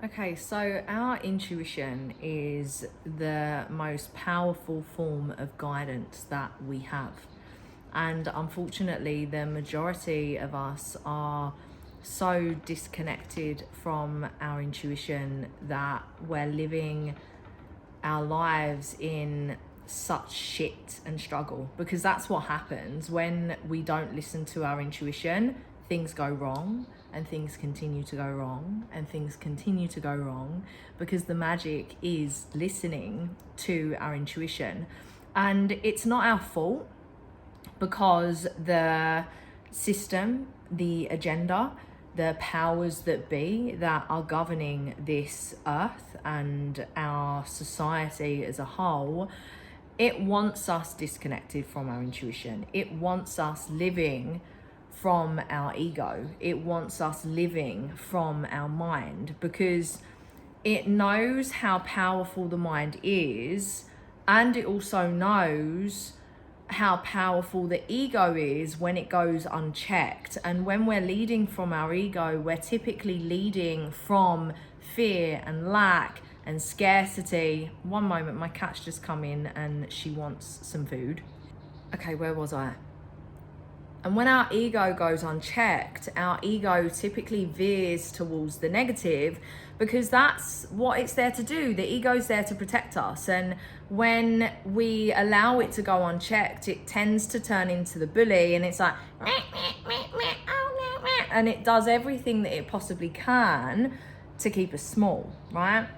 Okay, so our intuition is the most powerful form of guidance that we have. And unfortunately, the majority of us are so disconnected from our intuition that we're living our lives in such shit and struggle, because that's what happens when we don't listen to our intuition. Things go wrong, and things continue to go wrong, and things continue to go wrong, because the magic is listening to our intuition. And it's not our fault, because the system, the agenda, the powers that be that are governing this earth and our society as a whole, it wants us disconnected from our intuition. It wants us living from our ego. It wants us living from our mind, because it knows how powerful the mind is, and it also knows how powerful the ego is when it goes unchecked. And when we're leading from our ego, we're typically leading from fear and lack and scarcity. One moment, my cat's just come in and she wants some food. Okay, where was I? And when our ego goes unchecked, our ego typically veers towards the negative, because that's what it's there to do. The ego's there to protect us. And when we allow it to go unchecked, it tends to turn into the bully, and it's like, and it does everything that it possibly can to keep us small, right?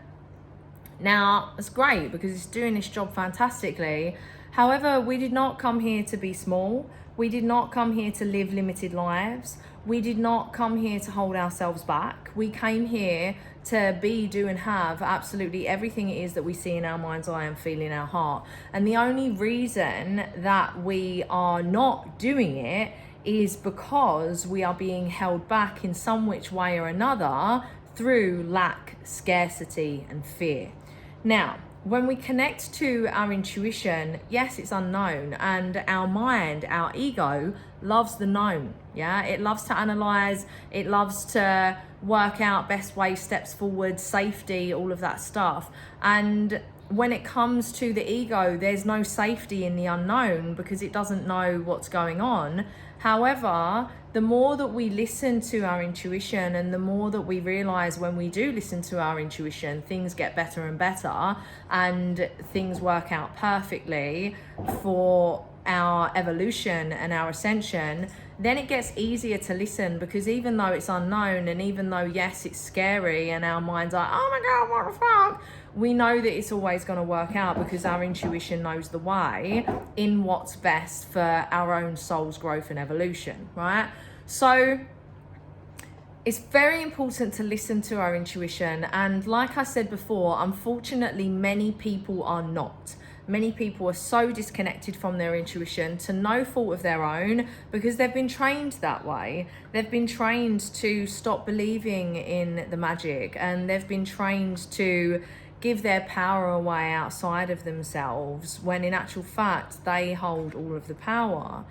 Now, it's great because it's doing this job fantastically. However, we did not come here to be small. We did not come here to live limited lives. We did not come here to hold ourselves back. We came here to be, do, and have absolutely everything it is that we see in our mind's eye and feel in our heart. And the only reason that we are not doing it is because we are being held back in some which way or another through lack, scarcity, and fear. Now, when we connect to our intuition, yes, it's unknown, and our mind, our ego, loves the known. Yeah, it loves to analyze, it loves to work out best way, steps forward, safety, all of that stuff. And when it comes to the ego, there's no safety in the unknown because it doesn't know what's going on. However, the more that we listen to our intuition, and the more that we realize when we do listen to our intuition, things get better and better, and things work out perfectly for our evolution and our ascension, then it gets easier to listen, because even though it's unknown, and even though, yes, it's scary, and our mind's like, oh my God, what the fuck? We know that it's always going to work out, because our intuition knows the way in what's best for our own soul's growth and evolution, right? So it's very important to listen to our intuition. And like I said before, unfortunately, many people are not. Many people are so disconnected from their intuition, to no fault of their own, because they've been trained that way. They've been trained to stop believing in the magic, and they've been trained to give their power away outside of themselves, when in actual fact they hold all of the power.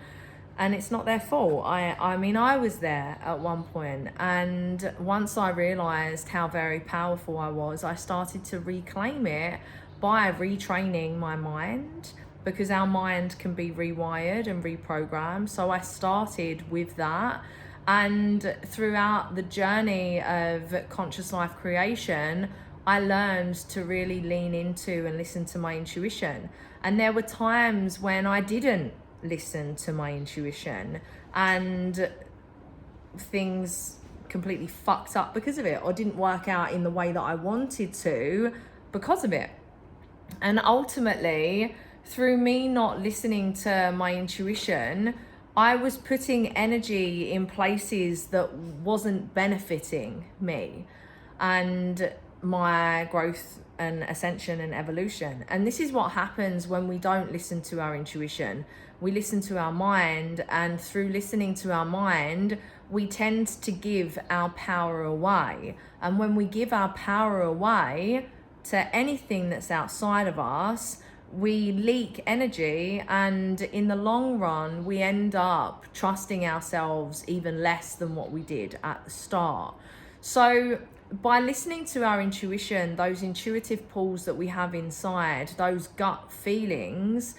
And it's not their fault. I mean, I was there at one point, and once I realized how very powerful I was, I started to reclaim it by retraining my mind, because our mind can be rewired and reprogrammed. So I started with that, and throughout the journey of conscious life creation, I learned to really lean into and listen to my intuition. And there were times when I didn't listen to my intuition, and things completely fucked up because of it, or didn't work out in the way that I wanted to because of it. And ultimately, through me not listening to my intuition, I was putting energy in places that wasn't benefiting me and my growth and ascension and evolution. And this is what happens when we don't listen to our intuition. We listen to our mind, and through listening to our mind, we tend to give our power away. And when we give our power away to anything that's outside of us, we leak energy, and in the long run, we end up trusting ourselves even less than what we did at the start. So by listening to our intuition, those intuitive pulls that we have inside, those gut feelings,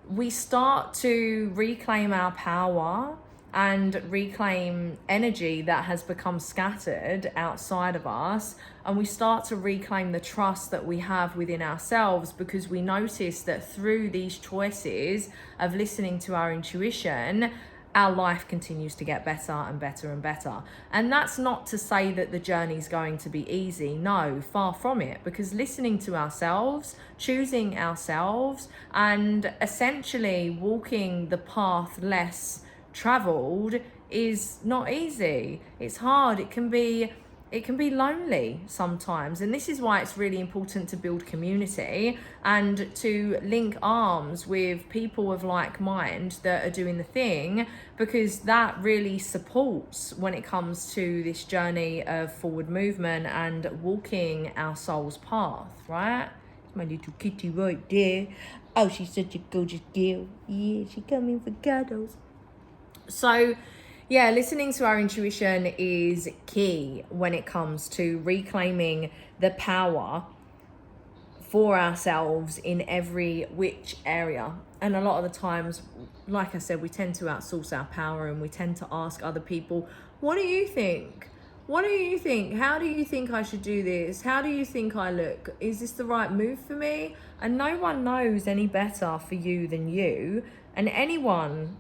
we start to reclaim our power and reclaim energy that has become scattered outside of us. And we start to reclaim the trust that we have within ourselves, because we notice that through these choices of listening to our intuition, our life continues to get better and better and better. And that's not to say that the journey is going to be easy. No, far from it. Because listening to ourselves, choosing ourselves, and essentially walking the path less traveled is not easy. It's hard. It can be lonely sometimes, and this is why it's really important to build community and to link arms with people of like mind that are doing the thing, because that really supports when it comes to this journey of forward movement and walking our soul's path, right? My little kitty right there. Oh, she's such a gorgeous girl. Yeah, she's coming for cuddles. So yeah, listening to our intuition is key when it comes to reclaiming the power for ourselves in every which area. And a lot of the times, like I said, we tend to outsource our power, and we tend to ask other people, what do you think? What do you think? How do you think I should do this? How do you think I look? Is this the right move for me? And no one knows any better for you than you. And anyone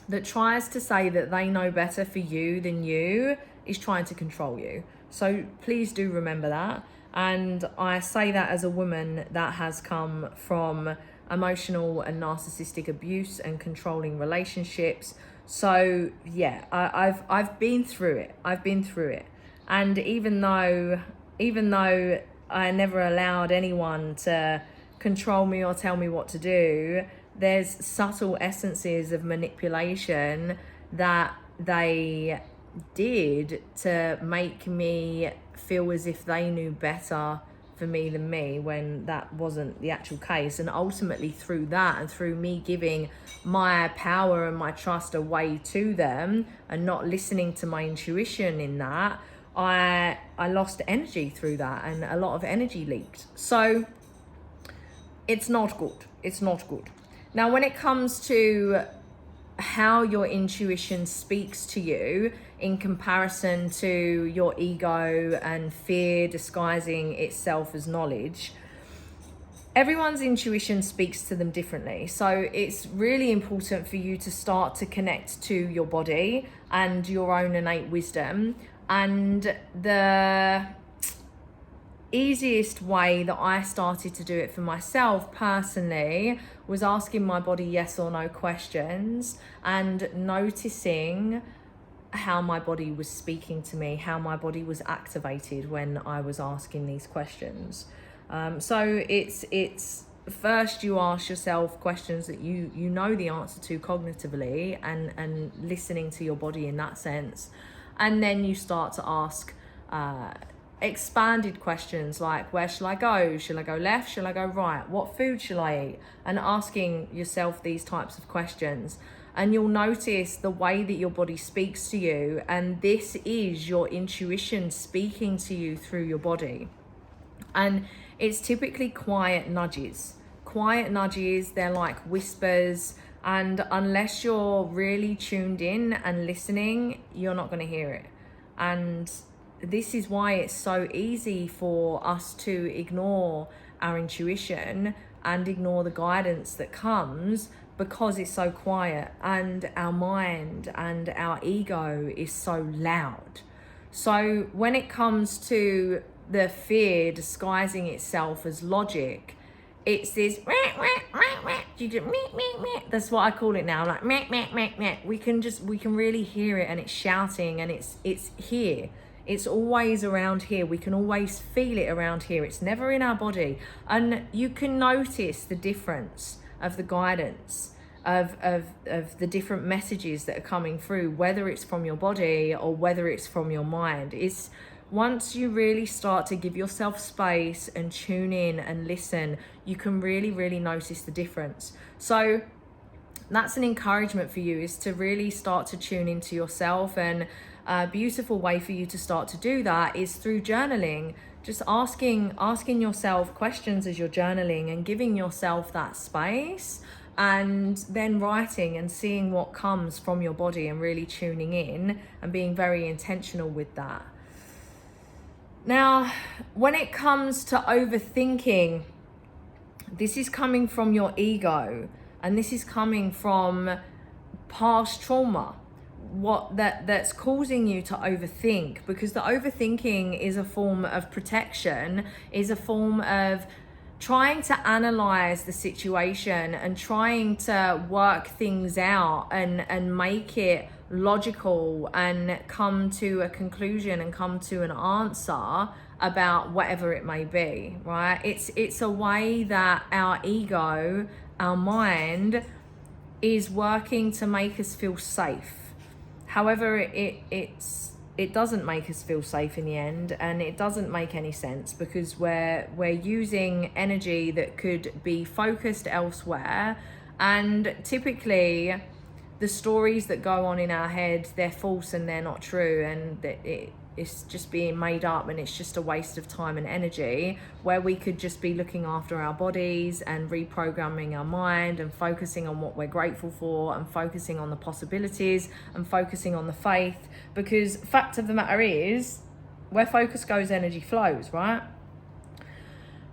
that tries to say that they know better for you than you is trying to control you. So please do remember that. And I say that as a woman that has come from emotional and narcissistic abuse and controlling relationships. So yeah, I've been through it. And even though I never allowed anyone to control me or tell me what to do, there's subtle essences of manipulation that they did to make me feel as if they knew better for me than me, when that wasn't the actual case. And ultimately through that, and through me giving my power and my trust away to them and not listening to my intuition in that, I lost energy through that, and a lot of energy leaked. So it's not good. Now, when it comes to how your intuition speaks to you in comparison to your ego and fear disguising itself as knowledge, everyone's intuition speaks to them differently. So it's really important for you to start to connect to your body and your own innate wisdom. And the easiest way that I started to do it for myself personally was asking my body yes or no questions and noticing how my body was speaking to me, how my body was activated when I was asking these questions. So it's first you ask yourself questions that you know the answer to cognitively, and listening to your body in that sense. And then you start to ask expanded questions like, where shall I go? Shall I go left? Shall I go right? What food shall I eat? And asking yourself these types of questions. And you'll notice the way that your body speaks to you. And this is your intuition speaking to you through your body. And it's typically quiet nudges. They're like whispers. And unless you're really tuned in and listening, you're not going to hear it. And this is why it's so easy for us to ignore our intuition and ignore the guidance that comes, because it's so quiet and our mind and our ego is so loud. So when it comes to the fear disguising itself as logic, it's this that's what I call it now, like we can really hear it, and it's shouting, and it's here. It's always around here. We can always feel it around here. It's never in our body. And you can notice the difference of the guidance of the different messages that are coming through, whether it's from your body or whether it's from your mind. It's once you really start to give yourself space and tune in and listen, you can really, really notice the difference. So that's an encouragement for you, is to really start to tune into yourself and A beautiful way for you to start to do that is through journaling. Just asking yourself questions as you're journaling and giving yourself that space, and then writing and seeing what comes from your body and really tuning in and being very intentional with that. Now, when it comes to overthinking, this is coming from your ego, and this is coming from past trauma. That's causing you to overthink, because the overthinking is a form of protection, is a form of trying to analyze the situation and trying to work things out and make it logical and come to a conclusion and come to an answer about whatever it may be, right? It's a way that our ego, our mind, is working to make us feel safe. However, it doesn't make us feel safe in the end, and it doesn't make any sense, because we're using energy that could be focused elsewhere, and typically the stories that go on in our head, they're false and they're not true, and it's just being made up, and it's just a waste of time and energy, where we could just be looking after our bodies and reprogramming our mind and focusing on what we're grateful for and focusing on the possibilities and focusing on the faith. Because fact of the matter is, where focus goes, energy flows, right?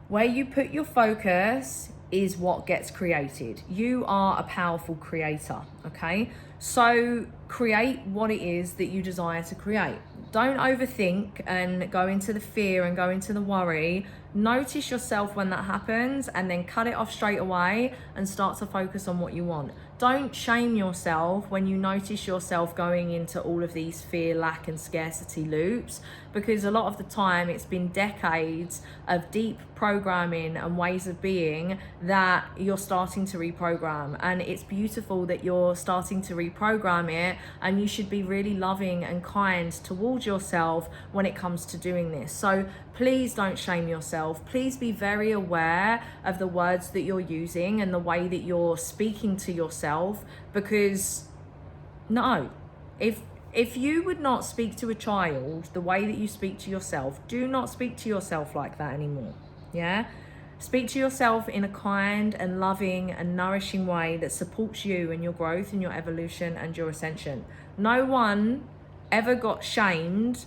Where you put your focus is what gets created. You are a powerful creator, okay? So create what it is that you desire to create. Don't overthink and go into the fear and go into the worry. Notice yourself when that happens, and then cut it off straight away and start to focus on what you want. Don't shame yourself when you notice yourself going into all of these fear, lack and scarcity loops, because a lot of the time it's been decades of deep programming and ways of being that you're starting to reprogram. And it's beautiful that you're starting to reprogram it, and you should be really loving and kind towards yourself when it comes to doing this. So please don't shame yourself. Please be very aware of the words that you're using and the way that you're speaking to yourself, because no, if you would not speak to a child the way that you speak to yourself, do not speak to yourself like that anymore. Yeah? Speak to yourself in a kind and loving and nourishing way that supports you and your growth and your evolution and your ascension. No one ever got shamed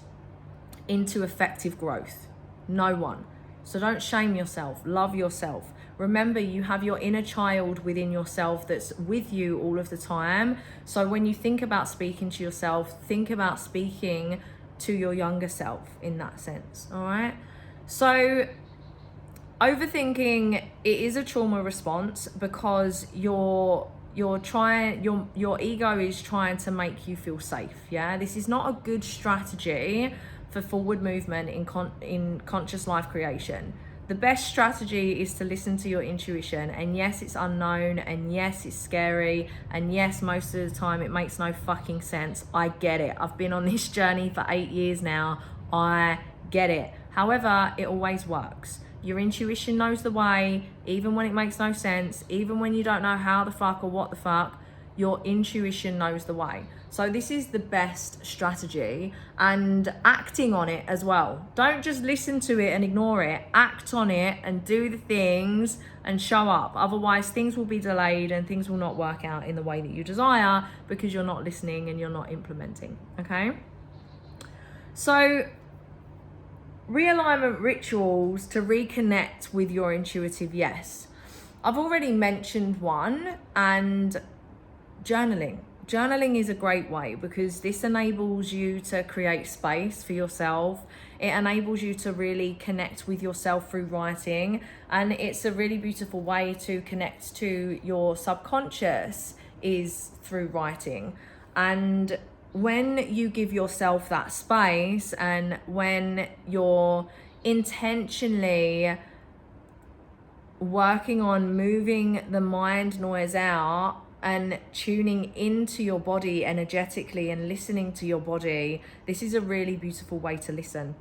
into effective growth. No one. So don't shame yourself. Love yourself. Remember, you have your inner child within yourself that's with you all of the time. So when you think about speaking to yourself, think about speaking to your younger self in that sense. All right? So overthinking, it is a trauma response, because your ego is trying to make you feel safe. Yeah, this is not a good strategy for forward movement in conscious life creation. The best strategy is to listen to your intuition. And yes, it's unknown, and yes, it's scary, and yes, most of the time it makes no fucking sense. I get it. I've been on this journey for 8 years now. I get it. However, it always works. Your intuition knows the way, even when it makes no sense, even when you don't know how the fuck or what the fuck, your intuition knows the way. So this is the best strategy, and acting on it as well. Don't just listen to it and ignore it. Act on it and do the things and show up. Otherwise, things will be delayed and things will not work out in the way that you desire, because you're not listening and you're not implementing, okay? So realignment rituals to reconnect with your intuitive yes. I've already mentioned one, and journaling. Journaling is a great way, because this enables you to create space for yourself. It enables you to really connect with yourself through writing, and it's a really beautiful way to connect to your subconscious is through writing. And when you give yourself that space, and when you're intentionally working on moving the mind noise out and tuning into your body energetically and listening to your body, this is a really beautiful way to listen.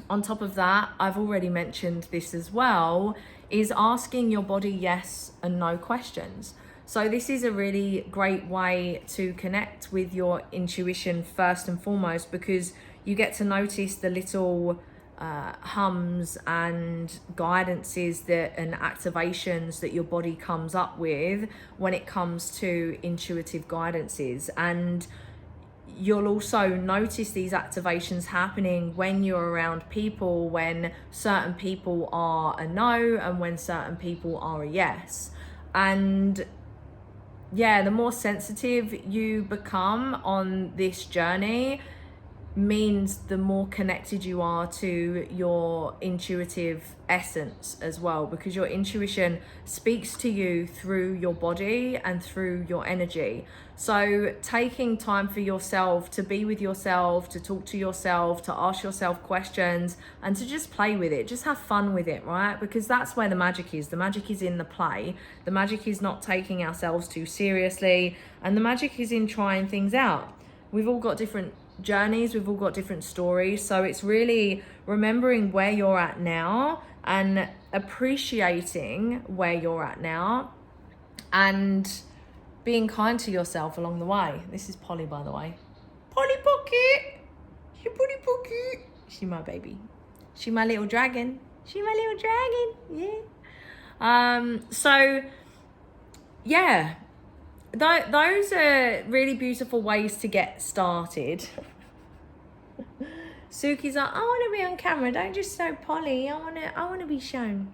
On top of that, I've already mentioned this as well, is asking your body yes and no questions. So this is a really great way to connect with your intuition first and foremost, because you get to notice the little hums and guidances and activations that your body comes up with when it comes to intuitive guidances. And you'll also notice these activations happening when you're around people, when certain people are a no and when certain people are a yes. And yeah, the more sensitive you become on this journey means the more connected you are to your intuitive essence as well, because your intuition speaks to you through your body and through your energy. So taking time for yourself, to be with yourself, to talk to yourself, to ask yourself questions, and to just play with it, just have fun with it, right? Because that's where the magic is. The magic is in the play. The magic is not taking ourselves too seriously, and the magic is in trying things out. We've all got different journeys, we've all got different stories, so it's really remembering where you're at now and appreciating where you're at now and being kind to yourself along the way. This is Polly, by the way. Polly Pocket! She Polly Pocket! She my baby. She my little dragon. She my little dragon, yeah. So yeah, those are really beautiful ways to get started. Suki's like, I want to be on camera, don't just show Polly, I want to be shown.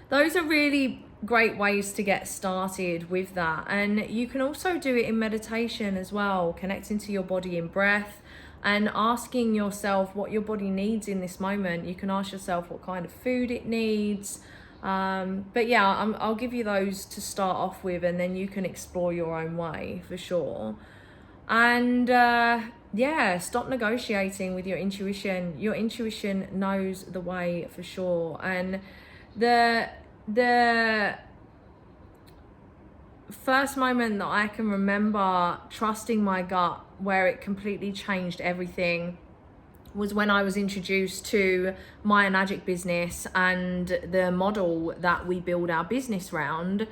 Those are really great ways to get started with that. And you can also do it in meditation as well, connecting to your body in breath and asking yourself what your body needs in this moment. You can ask yourself what kind of food it needs. But yeah, I'll give you those to start off with, and then you can explore your own way for sure. And yeah, stop negotiating with your intuition. Your intuition knows the way for sure. And the first moment that I can remember trusting my gut, where it completely changed everything, was when I was introduced to my Magic business and the model that we build our business around.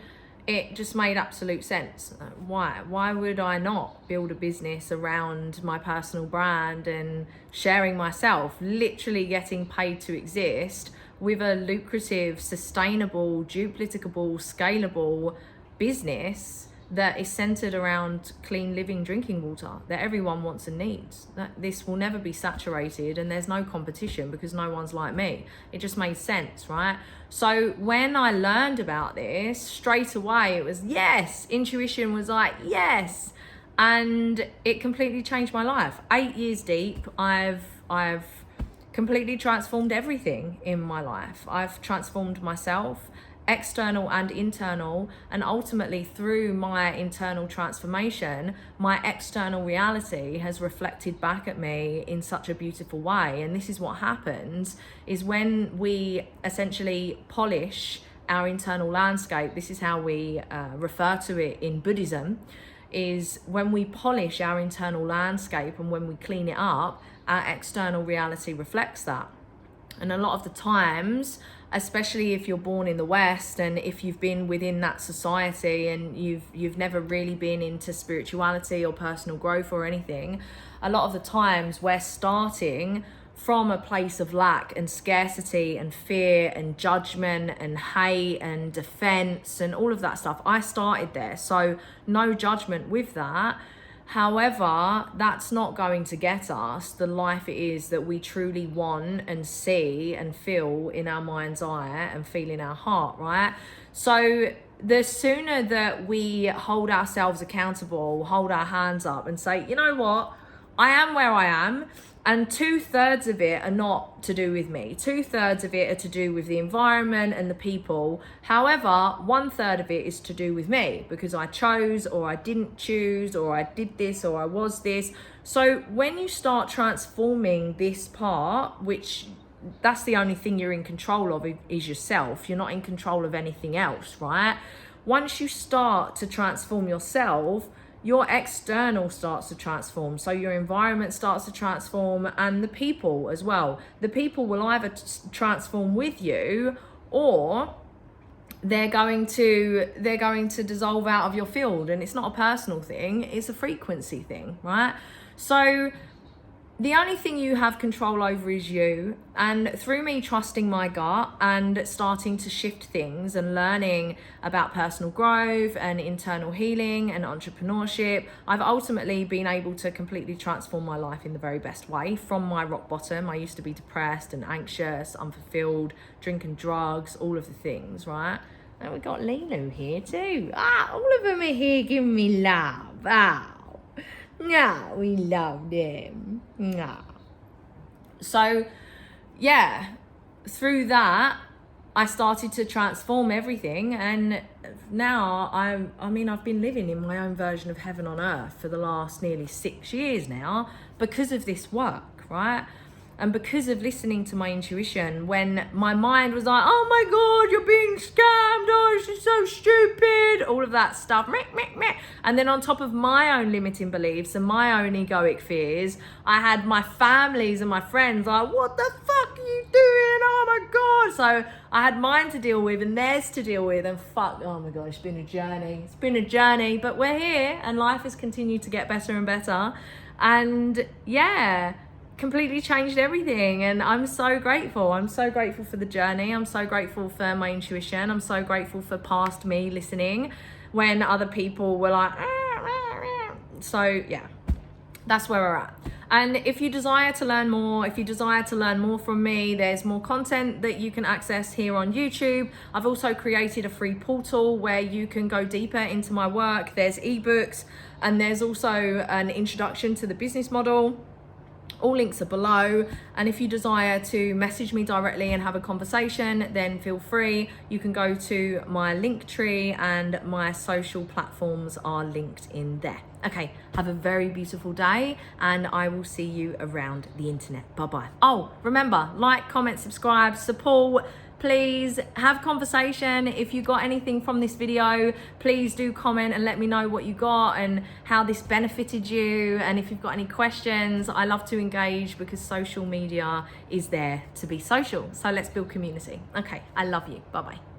It just made absolute sense. Why would I not build a business around my personal brand and sharing myself, literally getting paid to exist with a lucrative, sustainable, duplicable, scalable business that is centered around clean living drinking water that everyone wants and needs. That this will never be saturated, and there's no competition because no one's like me. It just made sense, right? So when I learned about this, straight away it was yes. Intuition was like yes, and it completely changed my life. 8 years deep, I've completely transformed everything in my life. I've transformed myself, external and internal, and ultimately through my internal transformation, my external reality has reflected back at me in such a beautiful way. And this is what happens, is when we essentially polish our internal landscape, this is how we refer to it in Buddhism, is when we polish our internal landscape and when we clean it up, our external reality reflects that. And a lot of the times, especially if you're born in the West and if you've been within that society and you've never really been into spirituality or personal growth or anything, a lot of the times we're starting from a place of lack and scarcity and fear and judgment and hate and defense and all of that stuff. I started there, so no judgment with that. However, that's not going to get us the life it is that we truly want and see and feel in our mind's eye and feel in our heart, right? So the sooner that we hold ourselves accountable, hold our hands up and say, you know what, I am where I am, and 2/3 of it are not to do with me. 2/3 of it are to do with the environment and the people. However, 1/3 of it is to do with me because I chose or I didn't choose or I did this or I was this. So when you start transforming this part, which that's the only thing you're in control of is yourself. You're not in control of anything else, right? Once you start to transform yourself, your external starts to transform. So your environment starts to transform, and the people as well. The people will either transform with you, or they're going to dissolve out of your field. And it's not a personal thing, it's a frequency thing, right? So the only thing you have control over is you. And through me trusting my gut and starting to shift things and learning about personal growth and internal healing and entrepreneurship, I've ultimately been able to completely transform my life in the very best way from my rock bottom. I used to be depressed and anxious, unfulfilled, drinking drugs, all of the things, right? And we got Lilo here too. All of them are here giving me love. Yeah, we love them. Yeah. So, yeah, through that, I started to transform everything. And now I've been living in my own version of heaven on earth for the last nearly 6 years now because of this work, right? And because of listening to my intuition, when my mind was like, oh my God, you're being scammed, oh, this is so stupid, all of that stuff. And then on top of my own limiting beliefs and my own egoic fears, I had my families and my friends like, what the fuck are you doing? Oh my God. So I had mine to deal with and theirs to deal with, and oh my God, it's been a journey. It's been a journey, but we're here and life has continued to get better and better. And yeah, completely changed everything, and I'm so grateful. I'm so grateful for the journey. I'm so grateful for my intuition. I'm so grateful for past me listening when other people were like so yeah, that's where we're at. And if you desire to learn more from me, there's more content that you can access here on YouTube. I've also created a free portal where you can go deeper into my work. There's ebooks and there's also an introduction to the business model. All links are below, and if you desire to message me directly and have a conversation, then feel free. You can go to my link tree and my social platforms are linked in there. Okay, have a very beautiful day and I will see you around the internet. Bye-bye. Oh, remember, like, comment, subscribe, support. Please have conversation. If you got anything from this video, please do comment and let me know what you got and how this benefited you. And if you've got any questions, I love to engage because social media is there to be social. So let's build community. Okay, I love you. Bye-bye.